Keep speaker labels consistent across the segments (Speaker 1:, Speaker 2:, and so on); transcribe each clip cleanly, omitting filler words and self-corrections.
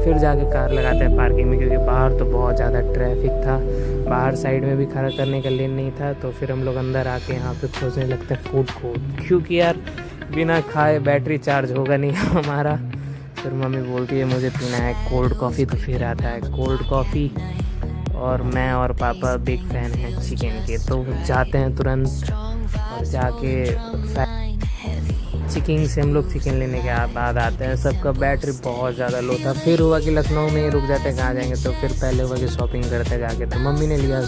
Speaker 1: फिर जाके कार लगाते हैं पार्किंग में, क्योंकि बाहर तो बहुत ज़्यादा ट्रैफिक था, बाहर साइड में भी खड़ा करने का लेन नहीं था। तो फिर हम लोग अंदर आके यहाँ पे खोजने लगते हैं फूड कोर्ट, क्योंकि यार बिना खाए बैटरी चार्ज होगा नहीं हमारा। फिर मम्मी बोलती है मुझे पीना है कोल्ड कॉफ़ी, तो फिर आता है कोल्ड कॉफ़ी। और मैं और पापा बिग फैन हैं चिकन के, तो जाते हैं तुरंत और जाके चिकन से हम लोग चिकन लेने के बाद आते हैं। सबका बैटरी बहुत ज़्यादा लो था। फिर हुआ कि लखनऊ में ही रुक जाते हैं, कहाँ जाएंगे, तो फिर पहले हुआ कि शॉपिंग करते जाके, तो मम्मी ने लिया।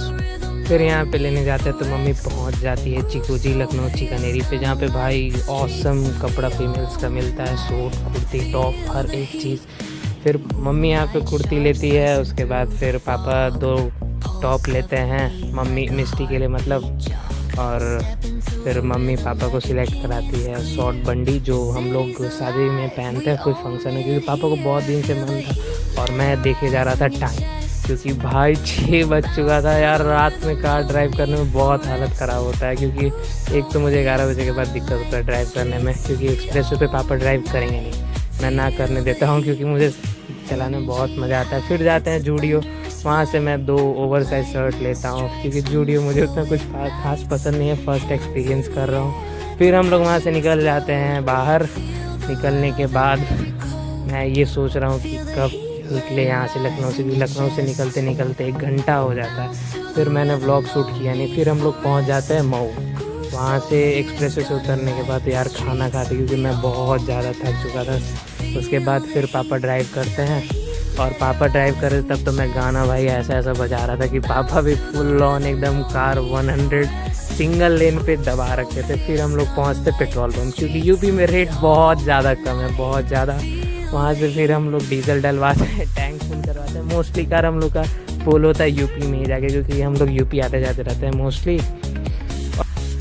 Speaker 1: फिर यहाँ पे लेने जाते हैं तो मम्मी पहुँच जाती है चिकोजी लखनऊ चिकनेरी पे, जहाँ पे भाई ऑसम कपड़ा फीमेल्स का मिलता है, सूट कुर्ती टॉप हर एक चीज़। फिर मम्मी यहाँ पे कुर्ती लेती है, उसके बाद फिर पापा 2 टॉप लेते हैं मम्मी मिस्टी के लिए मतलब, और फिर मम्मी पापा को सिलेक्ट कराती है शॉर्ट बंडी, जो हम लोग शादी में पहनते हैं कोई फंक्शन है, क्योंकि पापा को बहुत दिन से मन था। और मैं देखे जा रहा था टाइम, क्योंकि भाई 6 बज चुका था यार। रात में कार ड्राइव करने में बहुत हालत ख़राब होता है, क्योंकि एक तो मुझे 11 बजे के बाद दिक्कत होता है ड्राइव करने में, क्योंकि एक्सप्रेस वे पे पापा ड्राइव करेंगे नहीं, मैं ना करने देता हूँ, क्योंकि मुझे चलाने में बहुत मज़ा आता है। फिर जाते हैं जूडियो, वहाँ से मैं 2 ओवरसाइज शर्ट लेता हूँ, क्योंकि जूडियो मुझे उतना कुछ खास पसंद नहीं है, फर्स्ट एक्सपीरियंस कर रहा हूँ। फिर हम लोग वहाँ से निकल जाते हैं बाहर। निकलने के बाद मैं ये सोच रहा हूँ कि कब निकले यहाँ से लखनऊ से, भी लखनऊ से निकलते निकलते 1 घंटा हो जाता है। फिर मैंने व्लॉग शूट किया नहीं। फिर हम लोग पहुँच जाते हैं मऊ। वहाँ से एक्सप्रेस वे से उतरने के बाद यार खाना खाते, क्योंकि मैं बहुत ज़्यादा थक चुका था। उसके बाद फिर पापा ड्राइव करते हैं, और पापा ड्राइव कर रहे तब तो मैं गाना भाई ऐसा ऐसा बजा रहा था कि पापा भी फुल ऑन एकदम कार 100 सिंगल लेन पे दबा रखे थे। फिर हम लोग पहुंचते पेट्रोल पंप, क्योंकि यूपी में रेट बहुत ज़्यादा कम है, बहुत ज़्यादा। वहाँ से फिर हम लोग डीजल डलवाते हैं, टैंक फुल करवाते हैं। मोस्टली कार हम लोग का फुल होता है यूपी में ही जाके, क्योंकि हम लोग यूपी आते जाते रहते हैं मोस्टली।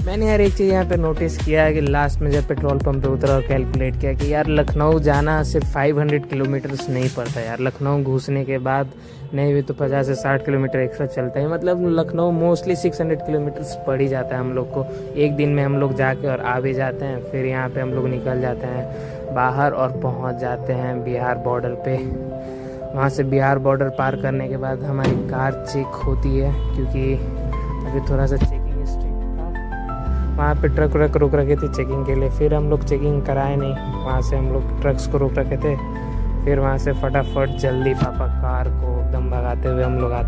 Speaker 1: मैंने यार एक चीज़ यहाँ पे नोटिस किया है कि लास्ट में जब पेट्रोल पंप पे उतरा और कैलकुलेट किया कि यार लखनऊ जाना सिर्फ 500 किलोमीटर्स नहीं पड़ता यार। लखनऊ घुसने के बाद नहीं भी तो 50 से 60 किलोमीटर एक्स्ट्रा चलता है, मतलब लखनऊ मोस्टली 600 किलोमीटर्स पड़ ही जाता है हम लोग को। एक दिन में हम लोग जाके और आ भी जाते हैं। फिर यहाँ पे हम लोग निकल जाते हैं बाहर और पहुँच जाते हैं बिहार बॉर्डर पे। वहाँ से बिहार बॉर्डर पार करने के बाद हमारी कार चेक होती है, क्योंकि अभी थोड़ा सा चेकिंग वहाँ पे ट्रक रुक रखे थे चेकिंग के लिए। फिर हम लोग चेकिंग कराए नहीं, वहाँ से हम लोग ट्रक्स को रोक रखे थे। फिर वहाँ से फटाफट जल्दी पापा कार को एकदम भगाते हुए हम लोग आते हैं।